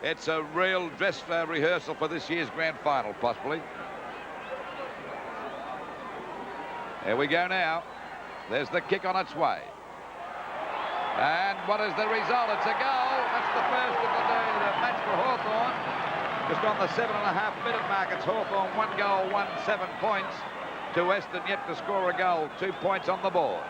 It's a real dress rehearsal for this year's grand final, possibly. Here we go now. There's the kick on its way. And what is the result? It's a goal. That's the first of the day, the match for Hawthorn. Just on the 7.5-minute mark, it's Hawthorn 1 goal, 7 points. To Essendon yet to score a goal, 2 points on the board.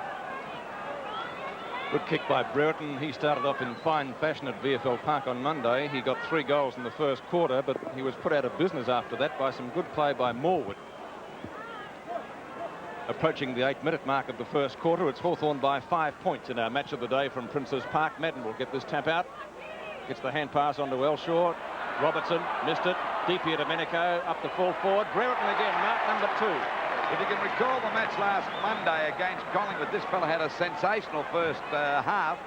Good kick by Brereton. He started off in fine fashion at VFL Park on Monday. He got 3 goals in the first quarter, but he was put out of business after that by some good play by Morwood. Approaching the 8-minute mark of the first quarter, it's Hawthorn by 5 points in our match of the day from Princes Park. Madden will get this tap out. Gets the hand pass onto Elshaw. Robertson missed it. Deep here to Domenico. Up the full forward. Brereton again, mark number 2. If you can recall the match last Monday against Collingwood, this fella had a sensational first half.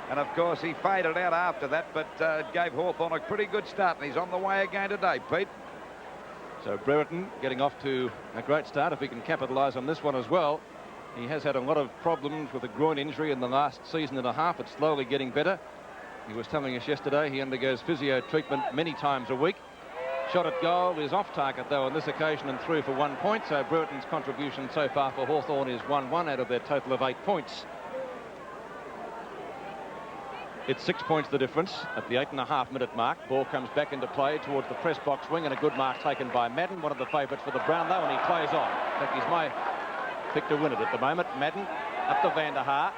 And, of course, he faded out after that, but gave Hawthorn a pretty good start. And he's on the way again today, Pete. So Brereton getting off to a great start if he can capitalise on this one as well. He has had a lot of problems with a groin injury in the last season and a half. It's slowly getting better. He was telling us yesterday he undergoes physio treatment many times a week. Shot at goal is off target, though, on this occasion and through for 1 point. So Brereton's contribution so far for Hawthorn is 1-1 out of their total of 8 points. It's 6 points the difference at the 8.5-minute mark. Ball comes back into play towards the press box wing, and a good mark taken by Madden, one of the favourites for the Brownlow, and he plays on. In fact, he's my pick to win it at the moment. Madden up to Van der Haar.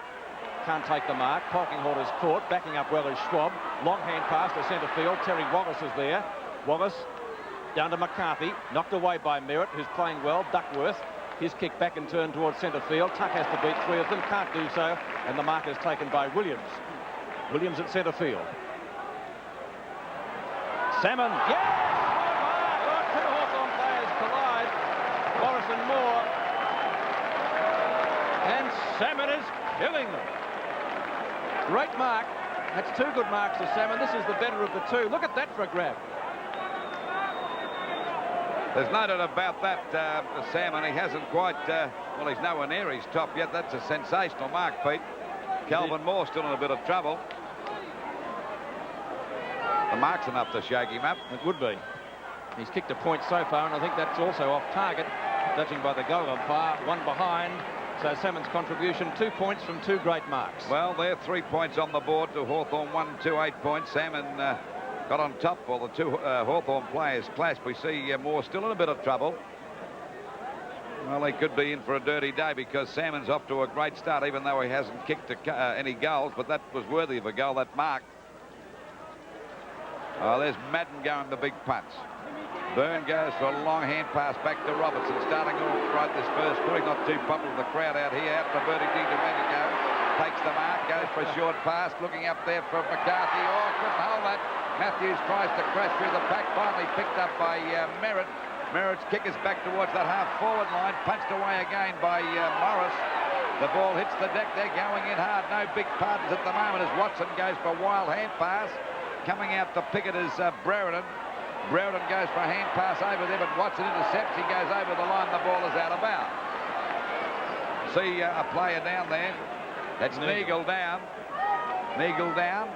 Can't take the mark. Polkinghorn is caught. Backing up well is Schwab. Long hand pass to centre field. Terry Wallace is there. Wallace down to McCarthy. Knocked away by Merritt, who's playing well. Duckworth. His kick back and turn towards centre field. Tuck has to beat 3 of them. Can't do so. And the mark is taken by Williams. Williams at centre field. Salmon. Yes! Oh, 2 Hawthorn players collide. Morris and Moore. And Salmon is killing them. Great mark. That's 2 good marks to Salmon. This is the better of the 2. Look at that for a grab. There's no doubt about that, Salmon. He hasn't quite, well, he's nowhere near his top yet. That's a sensational mark, Pete. Calvin Moore still in a bit of trouble. The mark's enough to shake him up. It would be. He's kicked a point so far, and I think that's also off target, judging by the goal umpire. 1 behind. So Salmon's contribution, 2 points from 2 great marks. Well, they're 3 points on the board to Hawthorn, 1, 2, 8 points. Salmon got on top while the 2 Hawthorn players clashed. We see Moore still in a bit of trouble. Well, he could be in for a dirty day because Salmon's off to a great start, even though he hasn't kicked any goals, but that was worthy of a goal, that mark. Oh, there's Madden going the big punch. Byrne goes for a long hand pass back to Robertson, starting off right this first quarter. Not too popular with the crowd out here. Out for Bertie Di Domenico. Takes the mark, goes for a short pass, looking up there for McCarthy. Oh, couldn't hold that. Matthews tries to crash through the pack, finally picked up by Merritt. Merritt's kick is back towards that half-forward line, punched away again by Morris. The ball hits the deck. They're going in hard. No big partners at the moment as Watson goes for a wild hand pass. Coming out to pick it is Brereton. Brereton goes for a hand pass over there, but Watson intercepts. He goes over the line. The ball is out of bounds. See a player down there. That's Neagle down. Neagle down.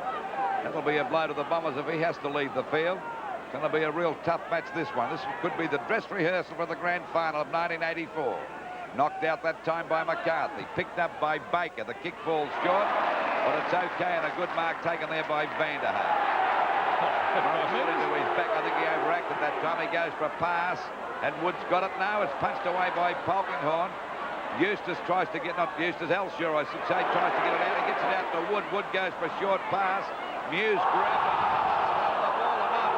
That'll be a blow to the Bombers if he has to leave the field. It's going to be a real tough match, this one. This could be the dress rehearsal for the grand final of 1984. Knocked out that time by McCarthy. Picked up by Baker. The kick falls short, but it's okay, and a good mark taken there by Van der Haar. Into his back. I think he overacted that time. He goes for a pass, and Wood's got it now. It's punched away by Polkinghorn. Eustace tries to get, not Eustace, Elshaw, I should say, tries to get it out. He gets it out to Wood. Wood goes for a short pass. Muse grabs it. The ball enough.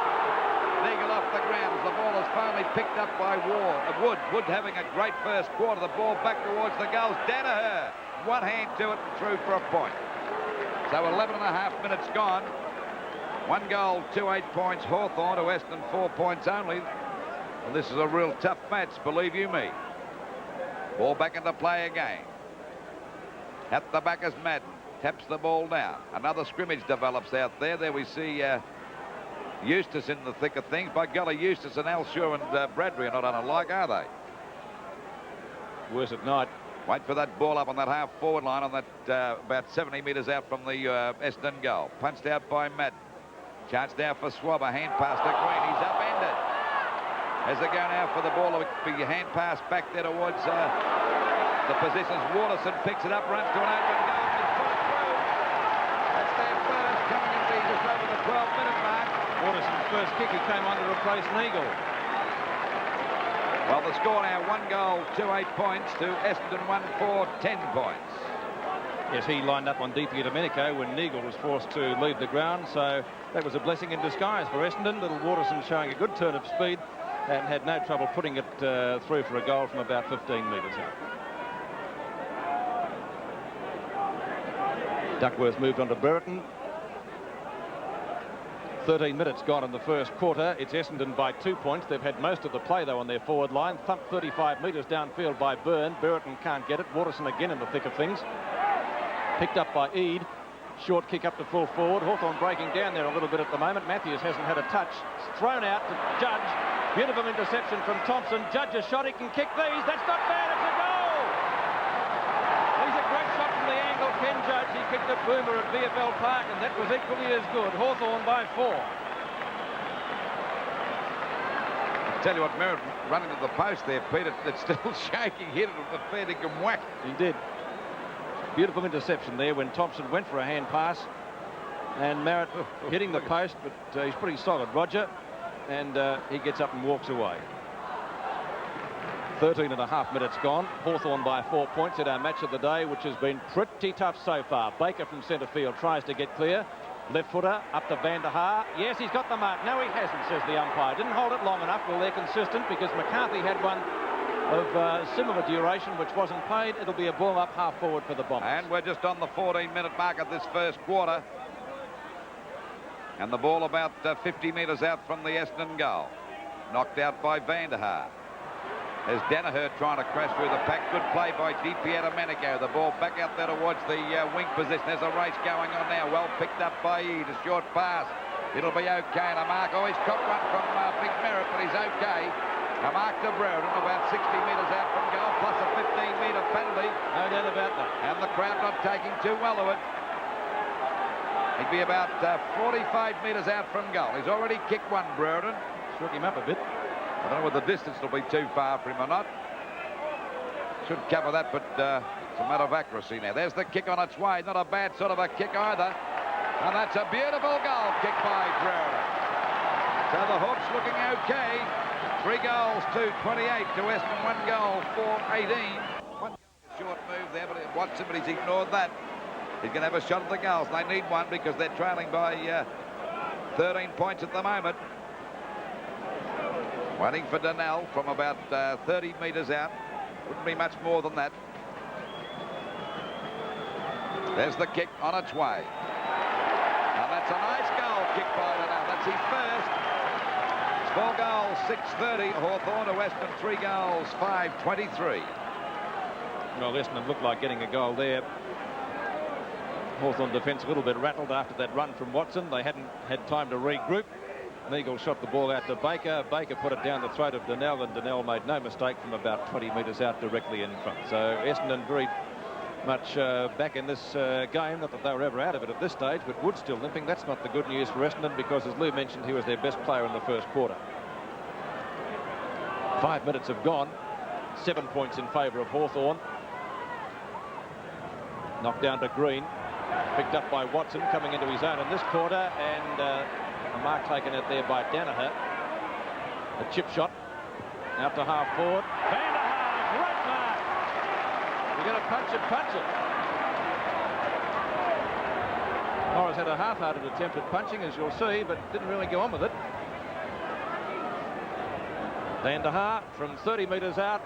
Neagle off the ground. The ball is finally picked up by Wood. Wood having a great first quarter. The ball back towards the goals. Danaher. 1 hand to it and through for a point. So 11.5 minutes gone. 1 goal, 2 8 points. Hawthorn to Essendon 4 points only. And this is a real tough match, believe you me. Ball back into play again. At the back is Madden. Taps the ball down. Another scrimmage develops out there. There we see Eustace in the thick of things. By golly, Eustace and Elshaw and Bradbury are not unlike, are they? Worse at night. Wait for that ball up on that half-forward line on that about 70 metres out from the Essendon goal. Punched out by Madden. Chance now for Swabber. Hand pass to Green. He's upended. As they go now for the ball, it'll be hand pass back there towards the positions. Waterson picks it up, runs to an open goal. It's put it through. That's their first coming into just over the 12-minute mark. Waterson's first kick, he came on to replace Neagle. Well, the score now, 1 goal, 2-8 points to Essendon 1-4, 10 points. Yes, he lined up on Di Domenico when Neagle was forced to leave the ground, so that was a blessing in disguise for Essendon. Little Waterson showing a good turn of speed and had no trouble putting it through for a goal from about 15 metres out. Duckworth moved on to Brereton. 13 minutes gone in the first quarter. It's Essendon by 2 points. They've had most of the play, though, on their forward line. Thumped 35 metres downfield by Byrne. Brereton can't get it. Waterson again in the thick of things. Picked up by Eade. Short kick up to full forward. Hawthorn breaking down there a little bit at the moment. Matthews hasn't had a touch. It's thrown out to Judge. Beautiful interception from Thompson. Judge a shot. He can kick these. That's not bad. It's a goal. He's a great shot from the angle. Ken Judge. He kicked a boomer at VFL Park, and that was equally as good. Hawthorn by 4. I'll tell you what, Merritt running to the post there, Peter. It's still shaking. Hit it with the fair dinkum whack. He did. Beautiful interception there when Thompson went for a hand pass, and Merritt hitting the post, but he's pretty solid, Roger, and he gets up and walks away. 13 and a half minutes gone. Hawthorn by 4 points at our match of the day, which has been pretty tough so far. Baker from centre field tries to get clear. Left footer up to Van der Haar. Yes, he's got the mark. No, he hasn't, says the umpire. Didn't hold it long enough. Well, they're consistent because McCarthy had one of similar duration, which wasn't played. It'll be a ball up half forward for the Bombers. And we're just on the 14-minute mark of this first quarter. And the ball about 50 metres out from the Essendon goal. Knocked out by Van der Haar. There's Danaher trying to crash through the pack. Good play by Di Domenico. The ball back out there towards the wing position. There's a race going on now. Well picked up by Eade. A short pass. It'll be okay. And a mark. Oh, he's caught one from Big Merritt, but he's okay. A mark to Brereton, about 60 metres out from goal, plus a 15-metre penalty. No doubt about that. And the crowd not taking too well of it. He'd be about 45 metres out from goal. He's already kicked one, Brereton. Shook him up a bit. I don't know whether the distance will be too far for him or not. Should cover that, but it's a matter of accuracy now. There's the kick on its way. Not a bad sort of a kick either. And that's a beautiful goal kick by Brereton. So the Hawks looking okay. 3 goals, 2-28 to Essendon, 1 goal, 4-18. One short move there, but Watson, but he's ignored that. He's going to have a shot at the goals. They need one because they're trailing by 13 points at the moment. Waiting for Donnell from about 30 metres out. Wouldn't be much more than that. There's the kick on its way. And that's a nice goal kick by Donnell. That's his first. 4 goals, 6-30. Hawthorn to Essendon, 3 goals, 5-23. Well, Essendon looked like getting a goal there. Hawthorn defence a little bit rattled after that run from Watson. They hadn't had time to regroup. Neagle shot the ball out to Baker. Baker put it down the throat of Donnell, and Donnell made no mistake from about 20 metres out directly in front. So Essendon very much back in this game. Not that they were ever out of it at this stage, but Wood still limping. That's not the good news for Essendon because, as Lou mentioned, he was their best player in the first quarter. 5 minutes have gone. 7 points in favour of Hawthorn. Knocked down to Green. Picked up by Watson coming into his own in this quarter, and a mark taken out there by Danaher. A chip shot out to half forward. Van der Haar, great mark. You're going to punch it. Morris had a half-hearted attempt at punching, as you'll see, but didn't really go on with it. Van der Haar from 30 metres out.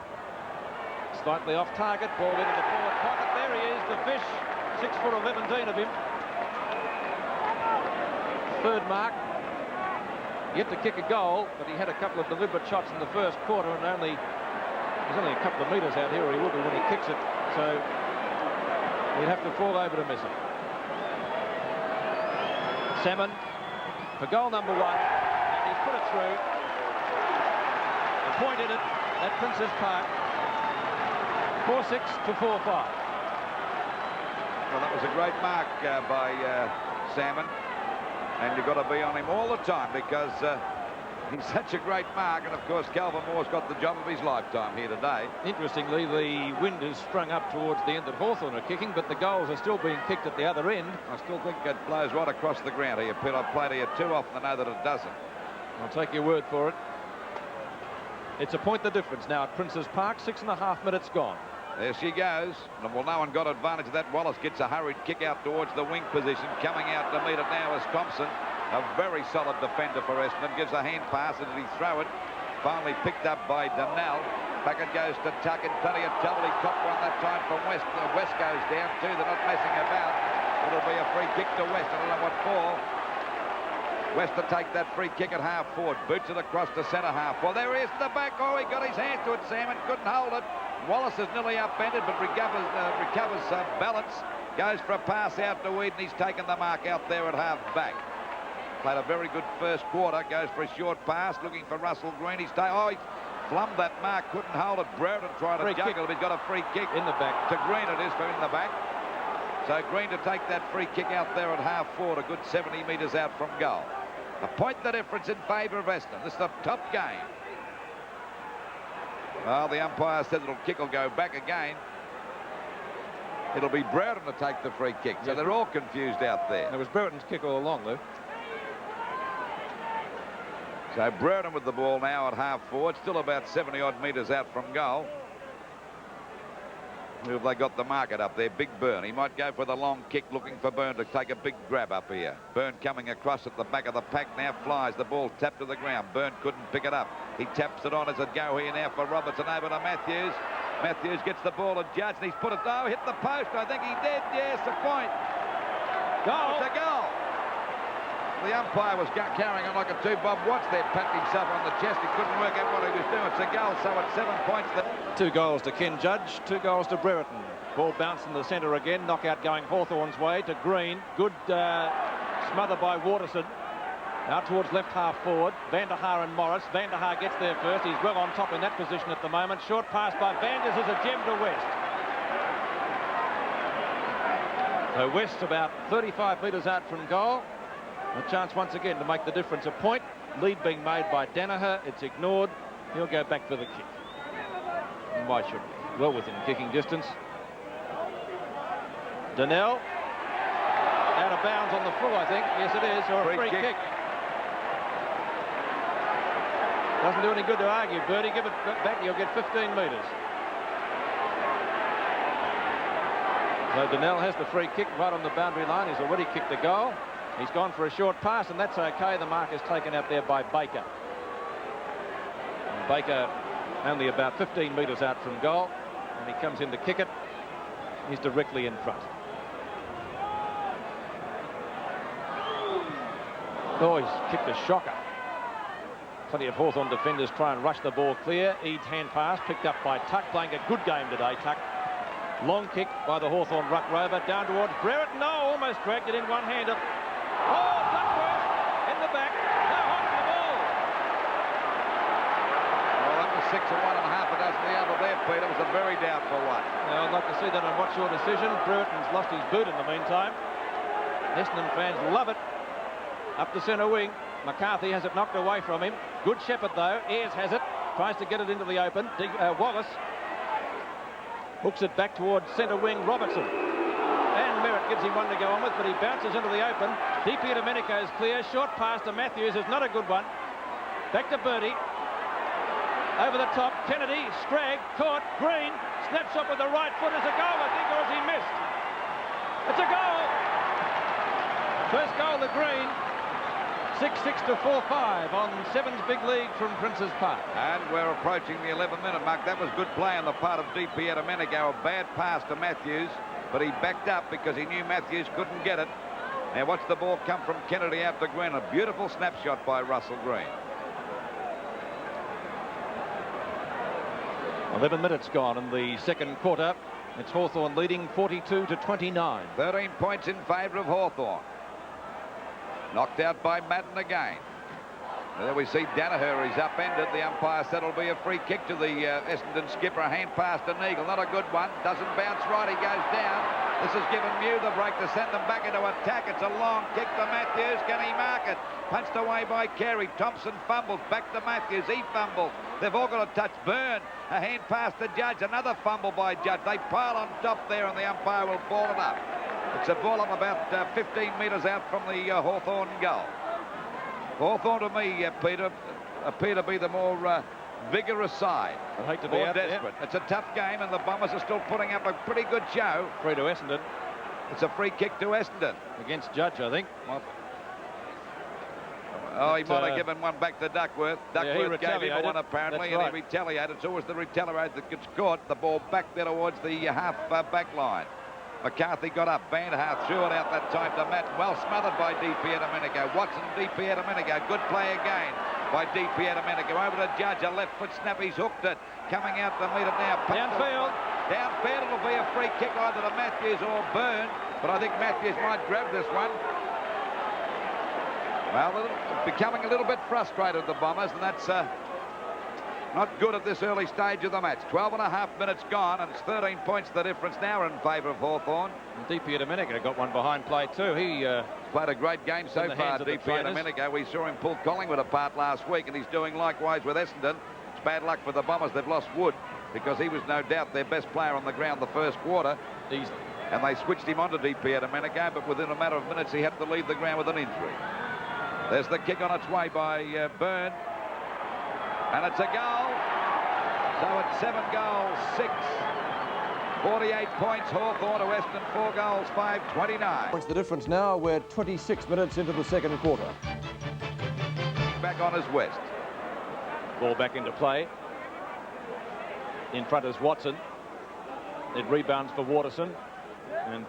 Slightly off target. Ball into the forward pocket. There he is, the fish. 6'11" of him. Third mark. Yet to kick a goal, but he had a couple of deliberate shots in the first quarter, and there's only a couple of metres out here, or he will be when he kicks it. So he'd have to fall over to miss it. Salmon for goal number 1, and he's put it through. A point in it at Princes Park. 4-6 to 4-5. Well, that was a great mark by Salmon. And you've got to be on him all the time because he's such a great mark. And, of course, Calvin Moore's got the job of his lifetime here today. Interestingly, the wind has sprung up towards the end that Hawthorn are kicking, but the goals are still being kicked at the other end. I still think it blows right across the ground here, Pete. I've played here too often to know that it doesn't. I'll take your word for it. It's a point the difference now at Prince's Park. 6.5 minutes gone. There she goes. And well, no one got advantage of that. Wallace gets a hurried kick out towards the wing position. Coming out to meet it now is Thompson. A very solid defender for Essendon. Gives a hand pass and he throw it. Finally picked up by Donnell. Back it goes to Tuck in plenty of trouble. He copped one that time from West. West goes down too. They're not messing about. It'll be a free kick to West. I don't know what for. West to take that free kick at half forward. Boots it across to centre half. Well, there he is in the back. Oh, he got his hand to it, Sam, and couldn't hold it. Wallace is nearly upended, but recovers balance. Goes for a pass out to Eden. He's taken the mark out there at half back. Played a very good first quarter. Goes for a short pass, looking for Russell Green. He flummed that mark, couldn't hold it. Brereton tried to juggle. He's got a free kick in the back. To Green it is for in the back. So Green to take that free kick out there at half forward, a good 70 metres out from goal. A point the difference in favour of Essendon. This is a tough game. Well, the umpire says the kick will go back again. It'll be Brereton to take the free kick. So they're all confused out there. It was Brereton's kick all along, though. So Brereton with the ball now at half forward, still about 70-odd metres out from goal. Who have they got the market up there? Big Byrne. He might go for the long kick, looking for Byrne to take a big grab up here. Byrne coming across at the back of the pack now, flies. The ball tapped to the ground. Byrne couldn't pick it up. He taps it on as a go here now for Robertson over to Matthews. Matthews gets the ball to Judge and he's put it, oh, hit the post. I think he did. Yes, a point. Goal. It's a goal. The umpire was carrying on like a two-bob watch there, patting himself on the chest. He couldn't work out what he was doing. It's a goal, so it's 7 points. 2 goals to Ken Judge, 2 goals to Brereton. Ball bounced in the centre again. Knockout going Hawthorn's way to Green. Good smother by Waterson. Out towards left half forward. Van der Haar and Morris. Van der Haar gets there first. He's well on top in that position at the moment. Short pass by Vanders is a gem to West. So West about 35 metres out from goal. A chance once again to make the difference a point. Lead being made by Danaher. It's ignored. He'll go back for the kick. And why shouldn't he? Well within kicking distance. Donnell. Out of bounds on the full, I think. Yes, it is. Or a free kick. Doesn't do any good to argue, Bertie. Give it back. You'll get 15 metres. So Donnell has the free kick right on the boundary line. He's already kicked the goal. He's gone for a short pass, and that's okay. The mark is taken out there by Baker. And Baker only about 15 metres out from goal. And he comes in to kick it. He's directly in front. Oh, he's kicked a shocker. Plenty of Hawthorn defenders try and rush the ball clear. Eads hand pass, picked up by Tuck. Playing a good game today, Tuck. Long kick by the Hawthorn ruck rover. Down towards Brereton. No, almost dragged it in one-hander. Oh, Duckworth in the back. No hold on the ball. Well, that was 6 and 1 and half a dozen the other there, Peter. It was a very doubtful one. Now, I'd like to see that on What's Your Decision. Brereton's lost his boot in the meantime. Essendon fans love it. Up the centre wing. McCarthy has it knocked away from him. Good Shepherd, though. Ayres has it. Tries to get it into the open. Wallace hooks it back towards centre wing Robertson. And Merritt gives him one to go on with, but he bounces into the open. DP Domenico is clear. Short pass to Matthews is not a good one. Back to Bertie. Over the top. Kennedy, Strag, caught. Green, snaps up with the right foot. Is a goal, I think, or has he missed? It's a goal. First goal to Green. 6-6 to 4-5 on Seven's big league from Prince's Park. And we're approaching the 11-minute mark. That was good play on the part of DP Domenico. A bad pass to Matthews, but he backed up because he knew Matthews couldn't get it. Now watch the ball come from Kennedy out to Green. A beautiful snapshot by Russell Green. 11 minutes gone in the second quarter. It's Hawthorn leading 42 to 29. 13 points in favour of Hawthorn. Knocked out by Madden again. There we see Danaher. He's upended. The umpire said it'll be a free kick to the Essendon skipper. A hand pass to Neagle. Not a good one. Doesn't bounce right. He goes down. This has given Mew the break to send them back into attack. It's a long kick to Matthews. Can he mark it? Punched away by Carey. Thompson fumbles. Back to Matthews. He fumbles. They've all got a touch. Byrne, a hand pass to Judge. Another fumble by Judge. They pile on top there, and the umpire will ball it up. It's a ball up about 15 metres out from the Hawthorn goal. Hawthorn, to me, Peter, appear to be the more vigorous side. I'd hate to be more out desperate. there. It's a tough game, and the Bombers are still putting up a pretty good show. Free to Essendon. It's a free kick to Essendon. Against Judge, I think. Oh, he might have given one back to Duckworth. Duckworth gave him one apparently, and he retaliated. It's always the retaliator that gets caught. The ball back there towards the half back line. McCarthy got up. Vanderhaar threw it out that time to Matt. Well smothered by D. Domenico. Watson, D. Domenico. Good play again by D. Domenico. Over to Judge. A left foot snap. He's hooked it. Coming out to meet it now. Downfield. Downfield. It'll be a free kick either to Matthews or Byrne. But I think Matthews might grab this one. Well, becoming a little bit frustrated, the Bombers, and that's not good at this early stage of the match. 12.5 minutes gone, and it's 13 points the difference now in favour of Hawthorn. D. Domenico got one behind play too. He played a great game so far, D. Domenico. We saw him pull Collingwood apart last week, and he's doing likewise with Essendon. It's bad luck for the Bombers. They've lost Wood because he was no doubt their best player on the ground the first quarter. And they switched him on to D. Domenico, but within a matter of minutes he had to leave the ground with an injury. There's the kick on its way by Byrne. And it's a goal. So it's 7 goals, 6. 48 points. Hawthorn to Essendon, 4 goals, 5, 29. What's the difference now? We're 26 minutes into the second quarter. Back on is West. Ball back into play. In front is Watson. It rebounds for Waterson. And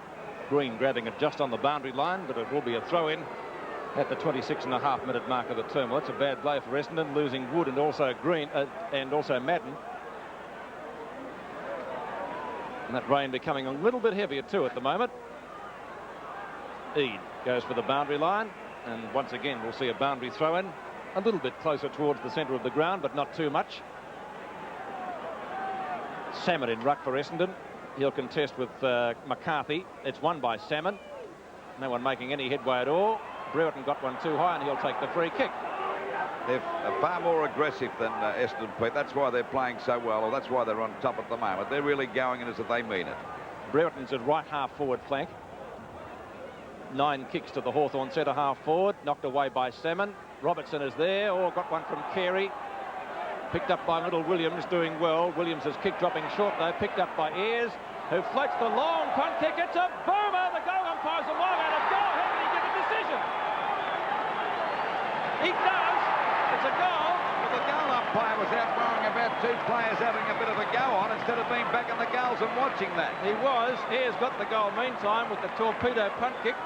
Green grabbing it just on the boundary line, but it will be a throw-in at the 26.5-minute mark of the term. Well, that's a bad blow for Essendon, losing Wood and also Green and also Madden. And that rain becoming a little bit heavier too at the moment. Eade goes for the boundary line, and once again we'll see a boundary throw-in, a little bit closer towards the centre of the ground, but not too much. Salmon in ruck for Essendon. He'll contest with McCarthy. It's won by Salmon. No one making any headway at all. Brereton got one too high, and he'll take the free kick. They're far more aggressive than Essendon, Pete. That's why they're playing so well, or that's why they're on top at the moment. They're really going in as if they mean it. Brereton's at right half forward flank. 9 kicks to the Hawthorn centre half forward, knocked away by Salmon. Robertson is there, got one from Carey. Picked up by Little Williams, doing well. Williams' kick dropping short though, picked up by Ayres, who floats the long punt kick. It's a boomer. The goal umpire's a long out of goal. How can he give a decision? He does. It's a goal. Well, the goal umpire was out worrying about 2 players having a bit of a go on instead of being back in the goals and watching that. He was. Ayres got the goal meantime with the torpedo punt kick.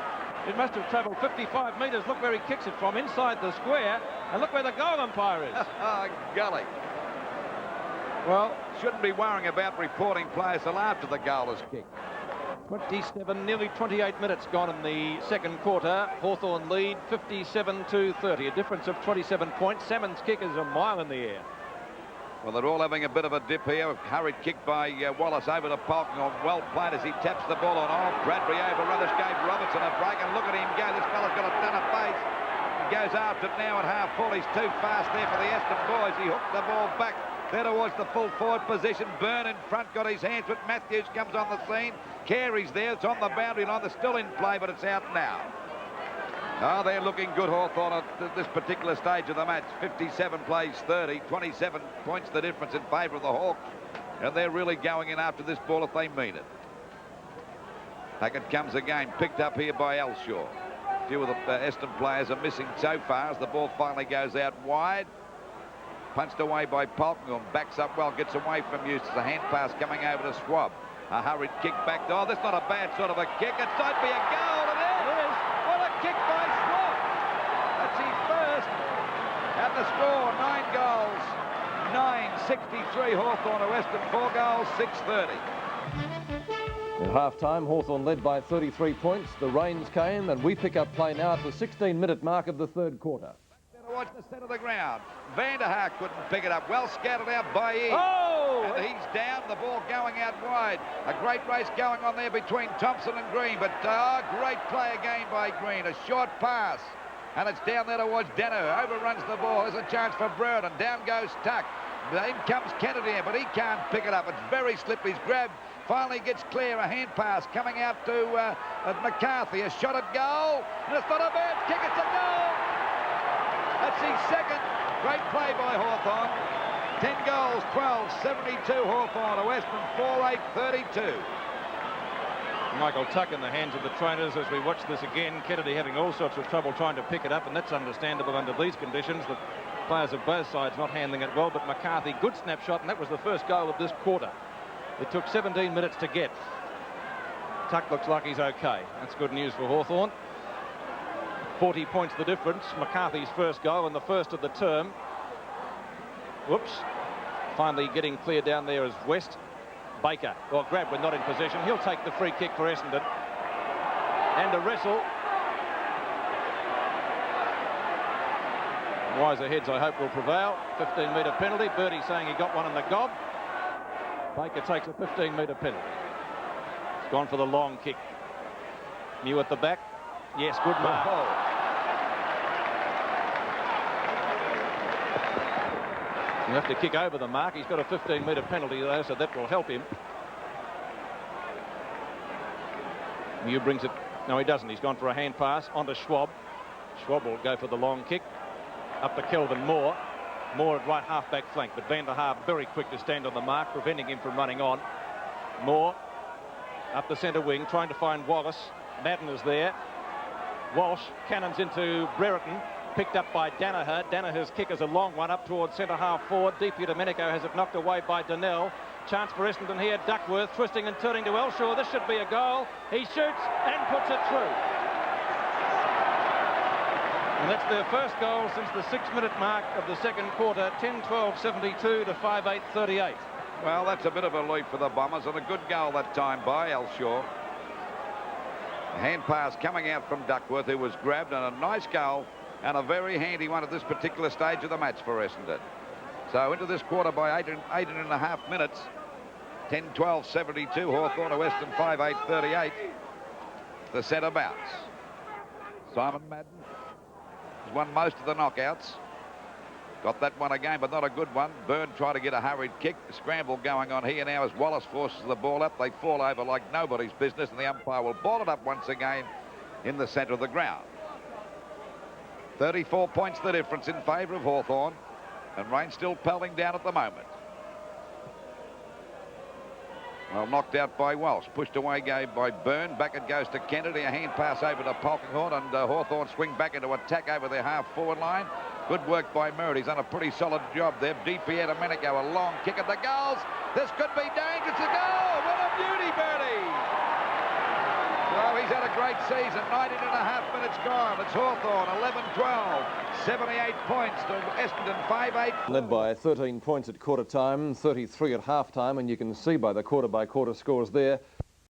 It must have travelled 55 metres. Look where he kicks it from, inside the square. And look where the goal umpire is. Oh, golly. Well, shouldn't be worrying about reporting players till after the goal is kicked. 27, nearly 28 minutes gone in the second quarter. Hawthorn lead 57-30, a difference of 27 points. Salmon's kick is a mile in the air. Well, they're all having a bit of a dip here. Hurried kick by Wallace over to Polkington. Well played as he taps the ball on. Bradbury over. Rubbish gave Robertson a break, and look at him go. This fella's got a ton of pace. He goes after it now at half full. He's too fast there for the Essendon boys. He hooked the ball back there towards the full forward position. Byrne in front, got his hands, but Matthews comes on the scene. Carey's there. It's on the boundary line. They're still in play, but it's out now. Oh, they're looking good, Hawthorn, at this particular stage of the match. 57 plays 30, 27 points the difference in favour of the Hawks. And they're really going in after this ball if they mean it. Hackett comes again, picked up here by Elshaw. A few of the Essendon players are missing so far as the ball finally goes out wide. Punched away by Polkington, backs up well, gets away from Eustace. A hand pass coming over to Schwab. A hurried kick back. Oh, that's not a bad sort of a kick. It might be a goal. It is. What a kick by Schwab. That's his first. At the score, 9 goals. 9-63 Hawthorn to Essendon. 4 goals, 6-30. At half-time, Hawthorn led by 33 points. The rains came, and we pick up play now at the 16-minute mark of the third quarter. Watch the centre of the ground. Vanderhaar couldn't pick it up. Well scattered out by Eade. Oh! And he's down, the ball going out wide. A great race going on there between Thompson and Green, but great play again by Green. A short pass, and it's down there towards Dano. Overruns the ball. There's a chance for Brereton. Down goes Tuck. In comes Kennedy, but he can't pick it up. It's very slippery. He's grabbed. Finally gets clear. A hand pass coming out to McCarthy. A shot at goal, and it's not a bad kick. It's a goal. That's his second. Great play by Hawthorn. 10 goals, 12-72 Hawthorn to Essendon 48-32. Michael Tuck in the hands of the trainers as we watch this again. Kennedy having all sorts of trouble trying to pick it up, and that's understandable under these conditions. The players of both sides not handling it well, but McCarthy, good snapshot, and that was the first goal of this quarter. It took 17 minutes to get. Tuck looks like he's okay. That's good news for Hawthorn. 40 points the difference. McCarthy's first goal and the first of the term. Whoops. Finally getting clear down there is West. Baker, well, grabbed but not in possession. He'll take the free kick for Essendon. And a wrestle. Wiser heads, I hope, will prevail. 15-metre penalty. Birdie saying he got one in the gob. Baker takes a 15-metre penalty. He's gone for the long kick. New at the back. Yes, good mark. You have to kick over the mark. He's got a 15-metre penalty, though, so that will help him. Mew brings it. No, he doesn't. He's gone for a hand pass onto Schwab. Schwab will go for the long kick. Up to Kelvin Moore. Moore at right half-back flank, but Van der Haar very quick to stand on the mark, preventing him from running on. Moore up the centre wing, trying to find Wallace. Madden is there. Walsh cannons into Brereton. Picked up by Danaher. Danaher's kick is a long one up towards centre half forward. Deeply Domenico has it knocked away by Donnell. Chance for Essendon here. Duckworth twisting and turning to Elshaw. This should be a goal. He shoots and puts it through. And that's their first goal since the 6-minute mark of the second quarter. 10-12-72 to 5-8-38. Well, that's a bit of a leap for the Bombers, and a good goal that time by Elshaw. A hand pass coming out from Duckworth, who was grabbed, and a nice goal. And a very handy one at this particular stage of the match for Essendon. So into this quarter by eight and a half minutes. 10-12-72. Hawthorn to Essendon 5-8-38. The centre bounce. Simon Madden has won most of the knockouts. Got that one again, but not a good one. Byrne tried to get a hurried kick. The scramble going on here now as Wallace forces the ball up. They fall over like nobody's business, and the umpire will ball it up once again in the centre of the ground. 34 points the difference in favour of Hawthorn, and rain still pelting down at the moment. Well, knocked out by Walsh, pushed away by Byrne. Back it goes to Kennedy, a hand pass over to Polkinghorn, and Hawthorn swing back into attack over their half-forward line. Good work by Merritt. He's done a pretty solid job there. DP Domenico, a long kick at the goals. This could be dangerous. A goal! What a beauty, Bertie! Well, he's had a great season. 19 and a half minutes gone. It's Hawthorn 11-12. 78 points to Essendon 5-8. Led by 13 points at quarter time, 33 at half time, and you can see by the quarter-by-quarter scores there